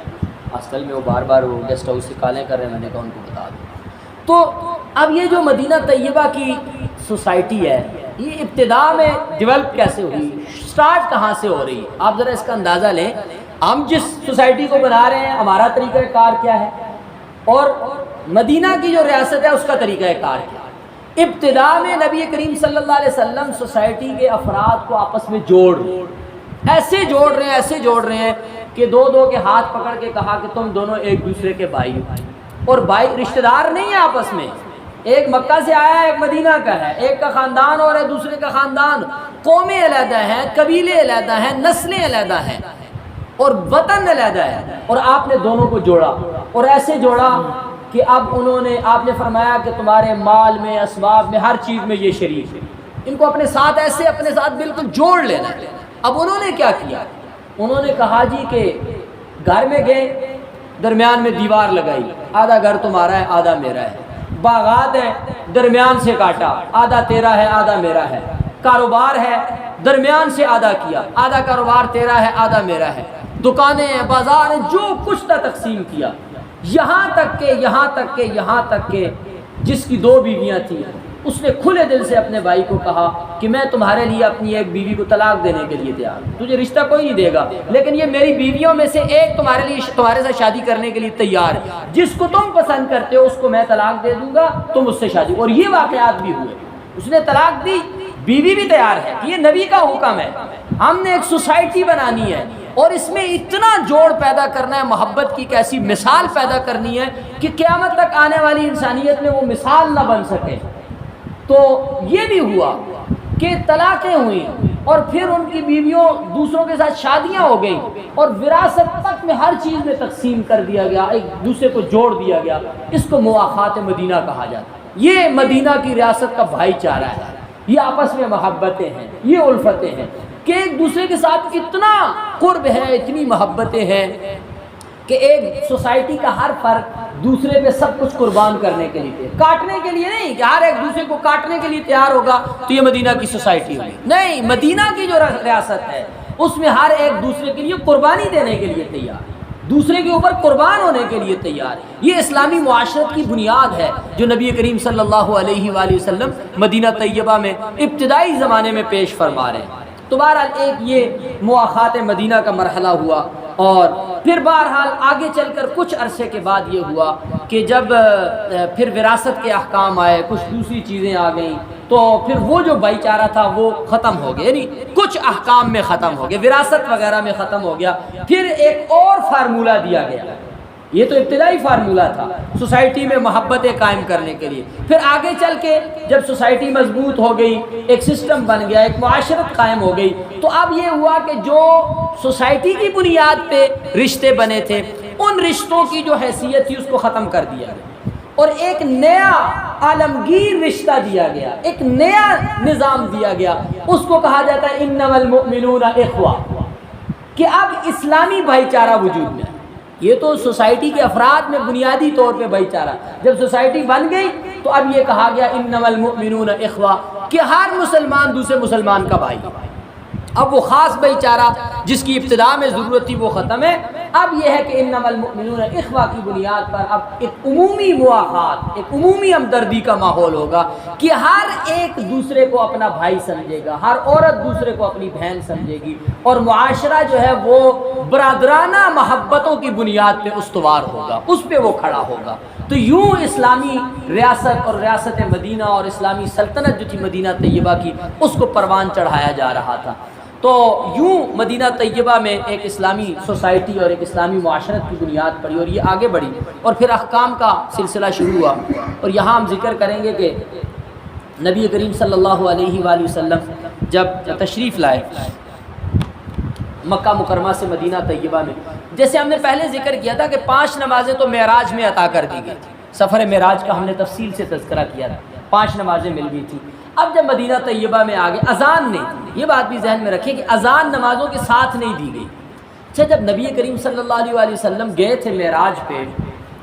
اصل میں وہ بار بار وہ گیسٹ ہاؤس سے کالیں کر رہے ہیں، میں نے کہا ان کو بتا دوں۔ تو اب یہ جو مدینہ طیبہ کی سوسائٹی ہے، یہ ابتدا میں ڈیولپ کیسے ہوئی، سٹارٹ کہاں سے ہو رہی ہے، آپ ذرا اس کا اندازہ لیں۔ ہم جس سوسائٹی کو بنا رہے ہیں ہمارا طریقہ کار کیا ہے، اور مدینہ کی جو ریاست ہے اس کا طریقہ کار کیا ہے۔ ابتدا میں نبی کریم صلی اللہ علیہ وسلم سوسائٹی کے افراد کو آپس میں جوڑ رہے ہیں، ایسے جوڑ رہے ہیں کہ دو کے ہاتھ پکڑ کے کہا کہ تم دونوں ایک دوسرے کے بھائی ہو، اور بھائی رشتہ دار نہیں ہیں آپس میں، ایک مکہ سے آیا ہے ایک مدینہ کا ہے، ایک کا خاندان اور ہے دوسرے کا خاندان، قومیں علیحدہ ہیں، قبیلے علیحدہ ہیں، نسلیں علیحدہ ہیں، اور وطن علیحدہ ہے، اور آپ نے دونوں کو جوڑا، اور ایسے جوڑا کہ اب آپ نے فرمایا کہ تمہارے مال میں، اسباب میں، ہر چیز میں یہ شریک ہے، ان کو اپنے ساتھ بالکل جوڑ لینا ہے۔ اب انہوں نے کیا کیا، انہوں نے کہا جی کہ گھر میں گئے، درمیان میں دیوار لگائی، آدھا گھر تمہارا ہے آدھا میرا ہے، باغات ہے درمیان سے کاٹا، آدھا تیرا ہے آدھا میرا ہے، کاروبار ہے درمیان سے آدھا کیا، آدھا کاروبار تیرا ہے آدھا میرا ہے، دکانیں ہیں، بازار ہیں، جو کچھ تھا تقسیم کیا، یہاں تک کہ جس کی 2 بیویاں تھیں اس نے کھلے دل سے اپنے بھائی کو کہا کہ میں تمہارے لیے اپنی ایک بیوی کو طلاق دینے کے لیے تیار ہوں، تجھے رشتہ کوئی نہیں دے گا لیکن یہ میری بیویوں میں سے ایک تمہارے ساتھ شادی کرنے کے لیے تیار ہے، جس کو تم پسند کرتے ہو اس کو میں طلاق دے دوں گا، تم اس سے شادی۔ اور یہ واقعات بھی ہوئے، اس نے طلاق دی، بیوی بھی تیار ہے، یہ نبی کا حکم ہے۔ ہم نے ایک سوسائٹی بنانی ہے اور اس میں اتنا جوڑ پیدا کرنا ہے، محبت کی ایک ایسی مثال پیدا کرنی ہے کہ قیامت تک آنے والی انسانیت میں وہ مثال نہ بن سکے۔ تو یہ بھی ہوا کہ طلاقیں ہوئیں اور پھر ان کی بیویوں دوسروں کے ساتھ شادیاں ہو گئیں اور وراثت تک میں ہر چیز میں تقسیم کر دیا گیا، ایک دوسرے کو جوڑ دیا گیا۔ اس کو مواخات مدینہ کہا جاتا ہے۔ یہ مدینہ کی ریاست کا بھائی چارہ ہے، یہ آپس میں محبتیں ہیں، یہ الفتیں ہیں کہ ایک دوسرے کے ساتھ اتنا قرب ہے، اتنی محبتیں ہیں کہ ایک سوسائٹی کا ہر فرد دوسرے پہ سب کچھ قربان کرنے کے لیے، کاٹنے کے لیے نہیں کہ ہر ایک دوسرے کو کاٹنے کے لیے تیار ہوگا تو یہ مدینہ کی سوسائٹی ہوگی، نہیں، مدینہ کی جو ریاست ہے اس میں ہر ایک دوسرے کے لیے قربانی دینے کے لیے تیار، دوسرے کے اوپر قربان ہونے کے لیے تیار۔ یہ اسلامی معاشرت کی بنیاد ہے جو نبی کریم صلی اللہ علیہ وآلہ وسلم مدینہ طیبہ میں ابتدائی زمانے میں پیش فرما رہے ہیں۔ تو بہرحال ایک یہ مواخات مدینہ کا مرحلہ ہوا، اور پھر بہرحال آگے چل کر کچھ عرصے کے بعد یہ ہوا کہ جب پھر وراثت کے احکام آئے، کچھ دوسری چیزیں آ گئیں، تو پھر وہ جو بھائی چارہ تھا وہ ختم ہو گیا، یعنی کچھ احکام میں ختم ہو گیا، وراثت وغیرہ میں ختم ہو گیا۔ پھر ایک اور فارمولہ دیا گیا، یہ تو ابتدائی فارمولہ تھا سوسائٹی میں محبتیں قائم کرنے کے لیے۔ پھر آگے چل کے جب سوسائٹی مضبوط ہو گئی، ایک سسٹم بن گیا، ایک معاشرت قائم ہو گئی، تو اب یہ ہوا کہ جو سوسائٹی کی بنیاد پہ رشتے بنے تھے ان رشتوں کی جو حیثیت تھی اس کو ختم کر دیا گیا، اور ایک نیا عالمگیر رشتہ دیا گیا، ایک نیا نظام دیا گیا، اس کو کہا جاتا ہے انما المؤمنون اخوہ، کہ اب اسلامی بھائی چارہ وجود میں ہے۔ یہ تو سوسائٹی کے افراد میں بنیادی طور پہ بھائی چارہ، جب سوسائٹی بن گئی تو اب یہ کہا گیا انما المؤمنون اخوہ، کہ ہر مسلمان دوسرے مسلمان کا بھائی۔ اب وہ خاص بھائی چارہ جس کی ابتدا میں ضرورت تھی وہ ختم ہے، اب یہ ہے کہ انما المؤمنون اخوہ کی بنیاد پر اب ایک عمومی مواخات، ایک عمومی ہمدردی کا ماحول ہوگا کہ ہر ایک دوسرے کو اپنا بھائی سمجھے گا، ہر عورت دوسرے کو اپنی بہن سمجھے گی، اور معاشرہ جو ہے وہ برادرانہ محبتوں کی بنیاد پہ استوار ہوگا، اس پہ وہ کھڑا ہوگا۔ تو یوں اسلامی ریاست اور ریاست مدینہ اور اسلامی سلطنت جو تھی مدینہ طیبہ کی، اس کو پروان چڑھایا جا رہا تھا۔ تو یوں مدینہ طیبہ میں ایک اسلامی سوسائٹی اور ایک اسلامی معاشرت کی بنیاد پڑی اور یہ آگے بڑھی، اور پھر احکام کا سلسلہ شروع ہوا۔ اور یہاں ہم ذکر کریں گے کہ نبی کریم صلی اللہ علیہ وآلہ وسلم جب تشریف لائے مکہ مکرمہ سے مدینہ طیبہ میں، جیسے ہم نے پہلے ذکر کیا تھا کہ 5 نمازیں تو معراج میں عطا کر دی گئی تھی، سفر معراج کا ہم نے تفصیل سے تذکرہ کیا تھا، 5 نمازیں مل گئی تھی۔ اب جب مدینہ طیبہ میں آگے اذان نہیں، یہ بات بھی ذہن میں رکھیں کہ اذان نمازوں کے ساتھ نہیں دی گئی، اچھا، جب نبی کریم صلی اللہ علیہ وآلہ وسلم گئے تھے معراج پہ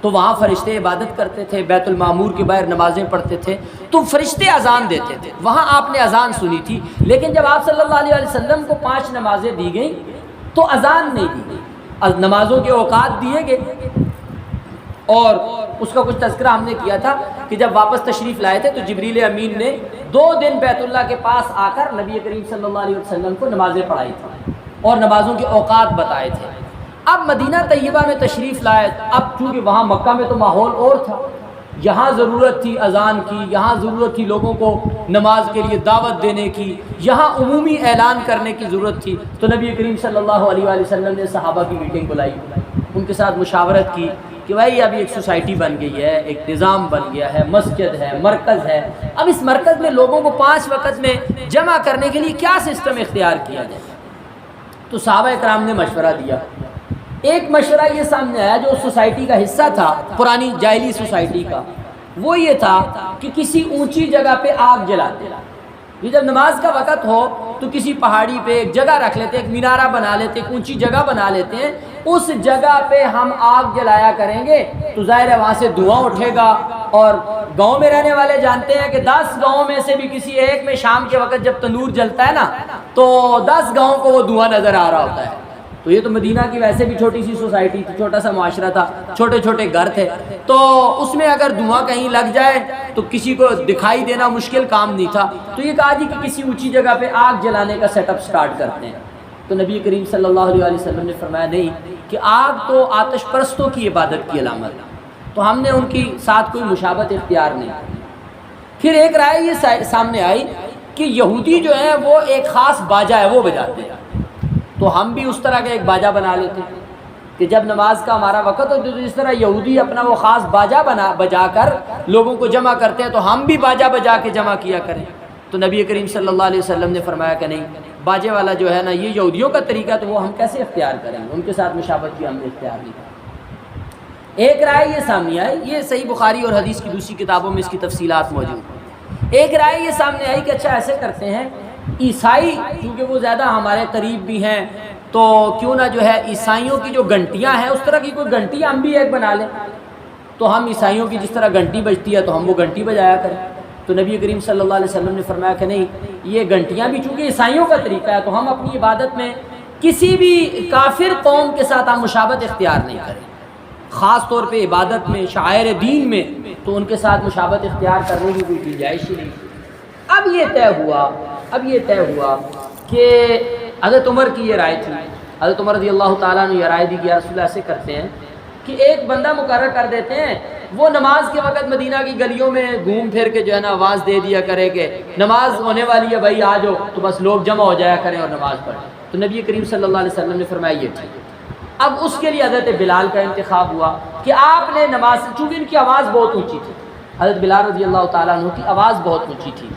تو وہاں فرشتے عبادت کرتے تھے، بیت المعمور کے باہر نمازیں پڑھتے تھے، تو فرشتے اذان دیتے تھے، وہاں آپ نے اذان سنی تھی۔ لیکن جب آپ صلی اللہ علیہ وآلہ وسلم کو 5 نمازیں دی گئیں تو اذان نہیں دی گئی، نمازوں کے اوقات دیے گئے۔ اور اس کا کچھ تذکرہ ہم نے کیا تھا کہ جب واپس تشریف لائے تھے تو جبریل امین نے 2 دن بیت اللہ کے پاس آ کر نبی کریم صلی اللہ علیہ وسلم کو نمازیں پڑھائی تھیں اور نمازوں کے اوقات بتائے تھے۔ اب مدینہ طیبہ میں تشریف لائے، اب چونکہ وہاں مکہ میں تو ماحول اور تھا، یہاں ضرورت تھی اذان کی، یہاں ضرورت تھی لوگوں کو نماز کے لیے دعوت دینے کی، یہاں عمومی اعلان کرنے کی ضرورت تھی۔ تو نبی کریم صلی اللہ علیہ وآلہ وسلم نے صحابہ کی میٹنگ بلائی، ان کے ساتھ مشاورت کی کہ بھائی ابھی ایک سوسائٹی بن گئی ہے، ایک نظام بن گیا ہے، مسجد ہے، مرکز ہے، اب اس مرکز میں لوگوں کو 5 وقت میں جمع کرنے کے لیے کیا سسٹم اختیار کیا جائے؟ تو صحابہ اکرام نے مشورہ دیا۔ ایک مشورہ یہ سامنے آیا جو سوسائٹی کا حصہ تھا، پرانی جاہلی سوسائٹی کا، وہ یہ تھا کہ کسی اونچی جگہ پہ آگ جلاتے، یہ جب نماز کا وقت ہو تو کسی پہاڑی پہ ایک جگہ رکھ لیتے، ایک مینارہ بنا لیتے، ایک اونچی جگہ بنا لیتے ہیں، اس جگہ پہ ہم آگ جلایا کریں گے تو ظاہر ہے وہاں سے دھواں اٹھے گا، اور گاؤں میں رہنے والے جانتے ہیں کہ 10 گاؤں میں سے بھی کسی ایک میں شام کے وقت جب تندور جلتا ہے نا تو 10 گاؤں کو وہ دھواں نظر آ رہا ہوتا ہے۔ تو یہ تو مدینہ کی ویسے بھی چھوٹی سی سوسائٹی تھی، چھوٹا سا معاشرہ تھا، چھوٹے چھوٹے گھر تھے، تو اس میں اگر دھواں کہیں لگ جائے تو کسی کو دکھائی دینا مشکل کام نہیں تھا۔ تو یہ کہا جی کہ کسی اونچی جگہ پہ آگ جلانے کا سیٹ اپ سٹارٹ کرتے ہیں۔ تو نبی کریم صلی اللہ علیہ وسلم نے فرمایا نہیں، کہ آگ تو آتش پرستوں کی عبادت کی علامت ہے، تو ہم نے ان کی ساتھ کوئی مشابہت اختیار نہیں کی۔ پھر ایک رائے یہ سامنے آئی کہ یہودی جو ہیں وہ ایک خاص باجا ہے وہ بجاتے ہیں، تو ہم بھی اس طرح کا ایک باجا بنا لیتے ہیں کہ جب نماز کا ہمارا وقت ہو تو جس طرح یہودی اپنا وہ خاص باجا بجا کر لوگوں کو جمع کرتے ہیں تو ہم بھی باجا بجا کے جمع کیا کریں۔ تو نبی کریم صلی اللہ علیہ وسلم نے فرمایا کہ نہیں، باجے والا جو ہے نا یہ یہودیوں کا طریقہ، تو وہ ہم کیسے اختیار کریں گے، ان کے ساتھ مشابہت کی ہم نے اختیار نہیں کی۔ ایک رائے یہ سامنے آئی، یہ صحیح بخاری اور حدیث کی دوسری کتابوں میں اس کی تفصیلات موجود ہیں۔ ایک رائے یہ سامنے آئی کہ اچھا ایسے کرتے ہیں، عیسائی کیونکہ وہ زیادہ ہمارے قریب بھی ہیں، تو کیوں نہ جو ہے عیسائیوں کی جو گھنٹیاں ہیں اس طرح کی کوئی گھنٹی ہم بھی ایک بنا لیں، تو ہم عیسائیوں کی جس طرح گھنٹی بجتی ہے تو ہم وہ گھنٹی بجایا کریں۔ تو نبی کریم صلی اللہ علیہ وسلم نے فرمایا کہ نہیں، یہ گھنٹیاں بھی چونکہ عیسائیوں کا طریقہ ہے تو ہم اپنی عبادت میں کسی بھی کافر قوم کے ساتھ ہم مشابہت اختیار نہیں کریں، خاص طور پہ عبادت میں، شعائر دین میں، تو ان کے ساتھ مشابہت اختیار کرنے کی کوئی گنجائش ہی نہیں۔ اب یہ طے ہوا کہ حضرت عمر کی یہ رائے تھی، حضرت عمر رضی اللہ تعالیٰ نے یہ رائے دی کہ یا رسول اللہ ایسے کرتے ہیں کہ ایک بندہ مقرر کر دیتے ہیں، وہ نماز کے وقت مدینہ کی گلیوں میں گھوم پھر کے جو ہے نا آواز دے دیا کرے کہ نماز ہونے والی ہے بھائی آ جاؤ، تو بس لوگ جمع ہو جایا کریں اور نماز پڑھیں۔ تو نبی کریم صلی اللہ علیہ وسلم نے فرمایا یہ ٹھیک ہے۔ اب اس کے لیے حضرت بلال کا انتخاب ہوا کہ آپ نے نماز، چونکہ ان کی آواز بہت اونچی تھی، حضرت بلال رضی اللہ تعالیٰ عنہ کی آواز بہت اونچی تھی،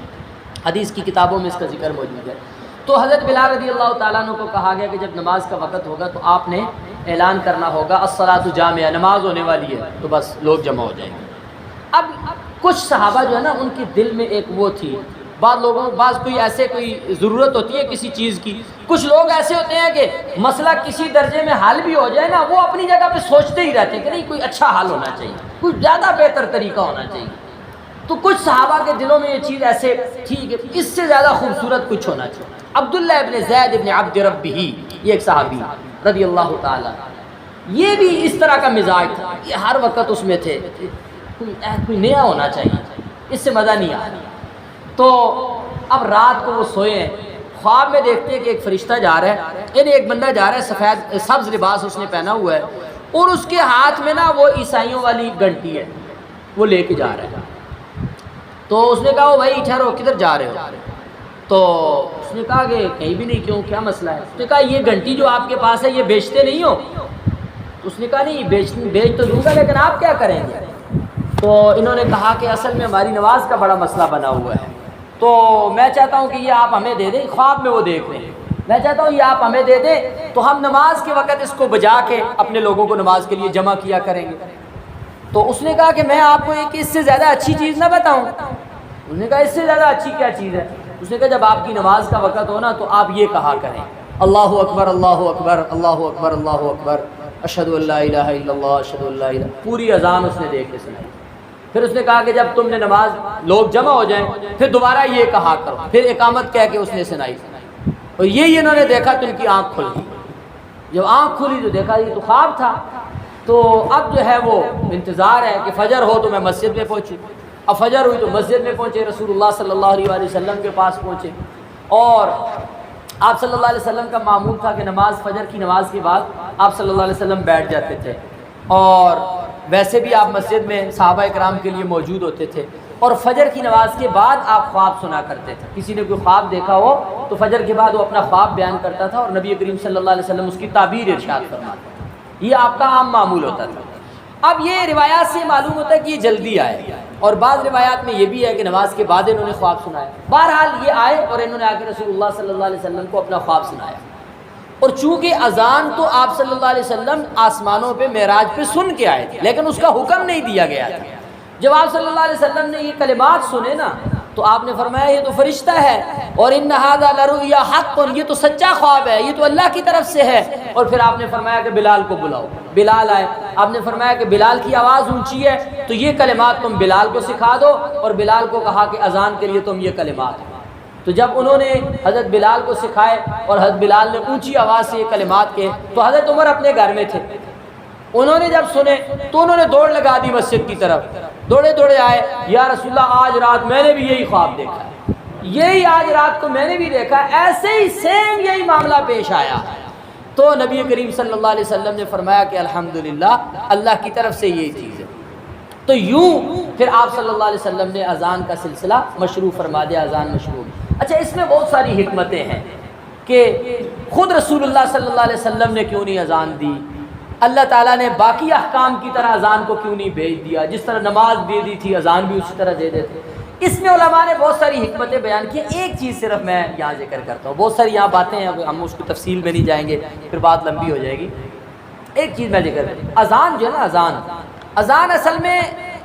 حدیث کی کتابوں میں اس کا ذکر موجود ہے۔ تو حضرت بلال رضی اللہ تعالیٰ عنہ کو کہا گیا کہ جب نماز کا وقت ہوگا تو آپ نے اعلان کرنا ہوگا الصلاۃ جامعہ، نماز ہونے والی ہے، تو بس لوگ جمع ہو جائیں گے۔ اب کچھ صحابہ جو ہے نا ان کے دل میں ایک وہ تھی، بعض کوئی ضرورت ہوتی ہے کسی چیز کی، کچھ لوگ ایسے ہوتے ہیں کہ مسئلہ کسی درجے میں حل بھی ہو جائے نا وہ اپنی جگہ پہ سوچتے ہی رہتے ہیں کہ نہیں کوئی اچھا حل ہونا چاہیے، کوئی زیادہ بہتر طریقہ ہونا چاہیے۔ تو کچھ صحابہ کے دلوں میں یہ چیز ایسے تھی کہ اس سے زیادہ خوبصورت کچھ ہونا چاہیے۔ عبداللہ ابن زید ابن عبد ربہ، یہ ایک صحابی رضی اللہ تعالیٰ، یہ بھی اس طرح کا مزاج تھا، یہ ہر وقت اس میں تھے کوئی نیا ہونا چاہیے، اس سے مزہ نہیں آ رہا۔ تو اب رات کو وہ سوئے ہیں، خواب میں دیکھتے ہیں کہ ایک فرشتہ جا رہا ہے، یعنی ایک بندہ جا رہا ہے، سبز لباس اس نے پہنا ہوا ہے، اور اس کے ہاتھ میں نا وہ عیسائیوں والی گھنٹی ہے، وہ لے کے جا رہا ہے۔ تو اس نے کہا وہ بھائی ٹھہرو، کدھر جا رہے ہو؟ تو اس نے کہا کہ کہیں بھی نہیں، کیوں، کیا مسئلہ ہے؟ اس نے کہا یہ گھنٹی جو آپ کے پاس ہے یہ بیچتے نہیں ہو؟ اس نے کہا نہیں بیچ تو دوں گا، لیکن آپ کیا کریں گے؟ تو انہوں نے کہا کہ اصل میں ہماری نماز کا بڑا مسئلہ بنا ہوا ہے، تو میں چاہتا ہوں کہ یہ آپ ہمیں دے دیں، خواب میں وہ دیکھ رہے ہیں، میں چاہتا ہوں یہ آپ ہمیں دے دیں تو ہم نماز کے وقت اس کو بجا کے اپنے لوگوں کو نماز کے لیے جمع کیا کریں گے۔ تو اس نے کہا کہ میں آپ کو ایک اس سے زیادہ اچھی چیز نہ بتاؤں؟ اس نے کہا اس سے زیادہ اچھی کیا چیز ہے؟ اس نے کہا جب آپ کی نماز کا وقت ہو نا تو آپ یہ کہا کریں اللہ اکبر اللہ اکبر اللہ اکبر اللہ اکبر اشہد ان لا الہ الا اللہ اشہد ان لا الہ، پوری اذان اس نے دیکھ کے سنائی۔ پھر اس نے کہا کہ جب تم نے نماز لوگ جمع ہو جائیں پھر دوبارہ یہ کہا کرو، پھر اقامت کہہ کے اس نے سنائی، اور یہ انہوں نے دیکھا تو ان کی آنکھ کھل گئی۔ جب آنکھ کھلی تو دیکھا یہ تو خواب تھا، تو اب جو ہے وہ انتظار ہے کہ فجر ہو تو میں مسجد میں پہنچوں۔ اب فجر ہوئی تو مسجد میں پہنچے، رسول اللہ صلی اللہ علیہ وآلہ وسلم کے پاس پہنچے، اور آپ صلی اللہ علیہ وسلم کا معمول تھا کہ نماز فجر کی نماز کے بعد آپ صلی اللہ علیہ وسلم بیٹھ جاتے تھے، اور ویسے بھی آپ مسجد میں صحابہ کرام کے لیے موجود ہوتے تھے، اور فجر کی نماز کے بعد آپ خواب سنا کرتے تھے۔ کسی نے کوئی خواب دیکھا ہو تو فجر کے بعد وہ اپنا خواب بیان کرتا تھا، اور نبی کریم صلی اللہ علیہ وسلم اس کی تعبیر ارشاد فرماتے تھے۔ یہ آپ کا عام معمول ہوتا تھا۔ اب یہ روایات سے معلوم ہوتا ہے کہ یہ جلدی آئے، اور بعض روایات میں یہ بھی ہے کہ نماز کے بعد انہوں نے خواب سنایا۔ بہرحال یہ آئے اور انہوں نے آ کے رسول اللہ صلی اللہ علیہ وسلم کو اپنا خواب سنایا، اور چونکہ اذان تو آپ صلی اللہ علیہ وسلم آسمانوں پہ معراج پہ سن کے آئے تھے، لیکن اس کا حکم نہیں دیا گیا تھا۔ جب آپ صلی اللہ علیہ وسلم نے یہ کلمات سنے نا تو آپ نے فرمایا یہ تو فرشتہ ہے، اور ان ھذا لرؤیا حق، یہ تو سچا خواب ہے، یہ تو اللہ کی طرف سے ہے۔ اور پھر آپ نے فرمایا کہ بلال کو بلاؤ۔ بلال آئے، آپ نے فرمایا کہ بلال کی آواز اونچی ہے تو یہ کلمات تم بلال کو سکھا دو، اور بلال کو کہا کہ اذان کے لیے تم یہ کلمات۔ تو جب انہوں نے حضرت بلال کو سکھائے اور حضرت بلال نے اونچی آواز سے یہ کلمات کہے، تو حضرت عمر اپنے گھر میں تھے، انہوں نے جب سنے تو انہوں نے دوڑ لگا دی مسجد کی طرف، دوڑے دوڑے آئے، یا رسول اللہ آج رات میں نے بھی یہی خواب دیکھا ہے، یہی آج رات کو میں نے بھی دیکھا، ایسے ہی سیم یہی معاملہ پیش آیا۔ تو نبی کریم صلی اللہ علیہ وسلم نے فرمایا کہ الحمدللہ اللہ کی طرف سے یہ چیز ہے۔ تو یوں پھر آپ صلی اللہ علیہ وسلم نے اذان کا سلسلہ مشروع فرما دیا، اذان مشروع۔ اچھا، اس میں بہت ساری حکمتیں ہیں کہ خود رسول اللہ صلی اللہ علیہ وسلم نے کیوں نہیں اذان دی، اللہ تعالیٰ نے باقی احکام کی طرح اذان کو کیوں نہیں بھیج دیا، جس طرح نماز دے دی تھی اذان بھی اسی طرح دے دیتے۔ اس میں علماء نے بہت ساری حکمتیں بیان کی، ایک چیز صرف میں یہاں ذکر کرتا ہوں، بہت ساری یہاں باتیں ہیں، ہم اس کو تفصیل میں نہیں جائیں گے پھر بات لمبی ہو جائے گی۔ ایک چیز میں ذکر کرتا ہوں، اذان جو ہے نا، اذان اصل میں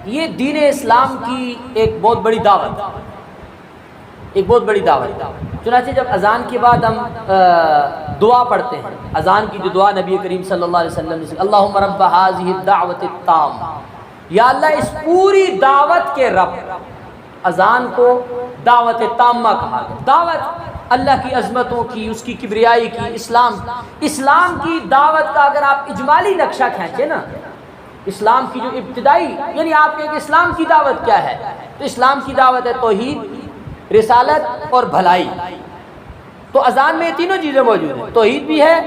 یہ دین اسلام کی ایک بہت بڑی دعوت، ایک بہت بڑی دعوت۔ چنانچہ جب اذان کے بعد ہم دعا پڑھتے ہیں، اذان کی جو دعا نبی کریم صلی اللہ علیہ وسلم نے، اللہم رب ھذہ الدعوۃ التامہ، یا اللہ اس پوری دعوت کے رب۔ اذان کو دعوت تامہ کہا گیا، دعوت اللہ کی عظمتوں کی، اس کی کبریائی کی، اسلام کی دعوت کا اگر آپ اجمالی نقشہ کھینچے نا، اسلام کی جو ابتدائی، یعنی آپ کے اسلام کی دعوت کیا ہے، تو اسلام کی دعوت ہے توحید، رسالت اور بھلائی۔ تو اذان میں یہ تینوں چیزیں موجود ہیں، توحید بھی ہے،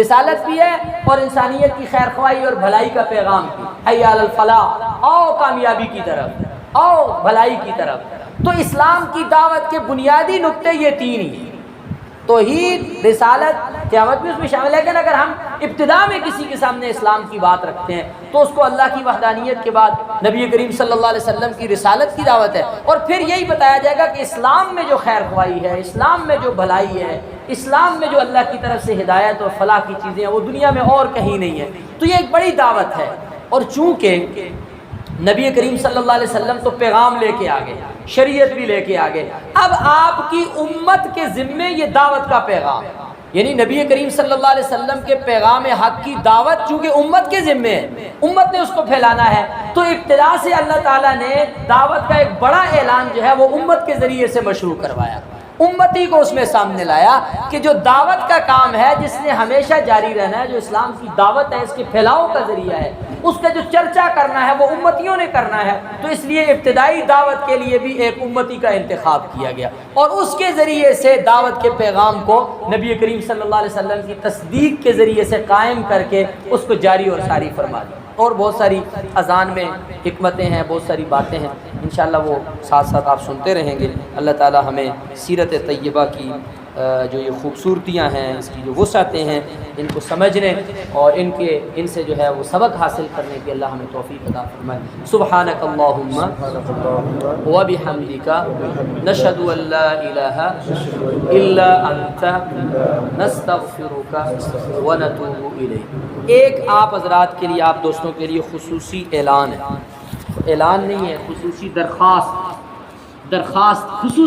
رسالت بھی ہے، اور انسانیت کی خیر خواہی اور بھلائی کا پیغام بھی، حی علی الفلاح، آؤ کامیابی کی طرف، آؤ بھلائی کی طرف۔ تو اسلام کی دعوت کے بنیادی نقطے یہ تین ہی ہیں، توحید، رسالت، قیامت بھی اس میں شامل ہے۔ لیکن اگر ہم ابتدا میں کسی کے سامنے اسلام کی بات رکھتے ہیں تو اس کو اللہ کی وحدانیت کے بعد نبی کریم صلی اللہ علیہ وسلم کی رسالت کی دعوت ہے، اور پھر یہی بتایا جائے گا کہ اسلام میں جو خیر خواہی ہے، اسلام میں جو بھلائی ہے، اسلام میں جو اللہ کی طرف سے ہدایت اور فلاح کی چیزیں ہیں، وہ دنیا میں اور کہیں نہیں ہے۔ تو یہ ایک بڑی دعوت ہے، اور چونکہ نبی کریم صلی اللہ علیہ وسلم تو پیغام لے کے آگے، شریعت بھی لے کے آگے، اب آپ کی امت کے ذمے یہ دعوت کا پیغام، یعنی نبی کریم صلی اللہ علیہ وسلم کے پیغام حق کی دعوت چونکہ امت کے ذمے ہے، امت نے اس کو پھیلانا ہے، تو ابتدا سے اللہ تعالیٰ نے دعوت کا ایک بڑا اعلان جو ہے وہ امت کے ذریعے سے مشروع کروایا، امتی کو اس میں سامنے لایا کہ جو دعوت کا کام ہے، جس نے ہمیشہ جاری رہنا ہے، جو اسلام کی دعوت ہے، اس کے پھیلاؤ کا ذریعہ ہے، اس کا جو چرچا کرنا ہے وہ امتیوں نے کرنا ہے۔ تو اس لیے ابتدائی دعوت کے لیے بھی ایک امتی کا انتخاب کیا گیا، اور اس کے ذریعے سے دعوت کے پیغام کو نبی کریم صلی اللہ علیہ وسلم کی تصدیق کے ذریعے سے قائم کر کے اس کو جاری اور ساری فرما دیا۔ اور بہت ساری اذان میں حکمتیں ہیں، بہت ساری باتیں ہیں، انشاءاللہ وہ ساتھ ساتھ آپ سنتے رہیں گے۔ اللہ تعالی ہمیں سیرت طیبہ کی جو یہ خوبصورتیاں ہیں، اس کی جو وسعتیں ہیں، ان کو سمجھنے اور ان سے جو ہے وہ سبق حاصل کرنے کی اللہ ہمیں توفیق عطا فرمائے۔ سبحانک اللہم وبحمدک، نشہد ان لا الہ الا انت، نستغفرک ونتوب الیک۔ ایک آپ حضرات کے لیے، آپ دوستوں کے لیے خصوصی اعلان ہے، اعلان نہیں ہے، خصوصی درخواست خصوصی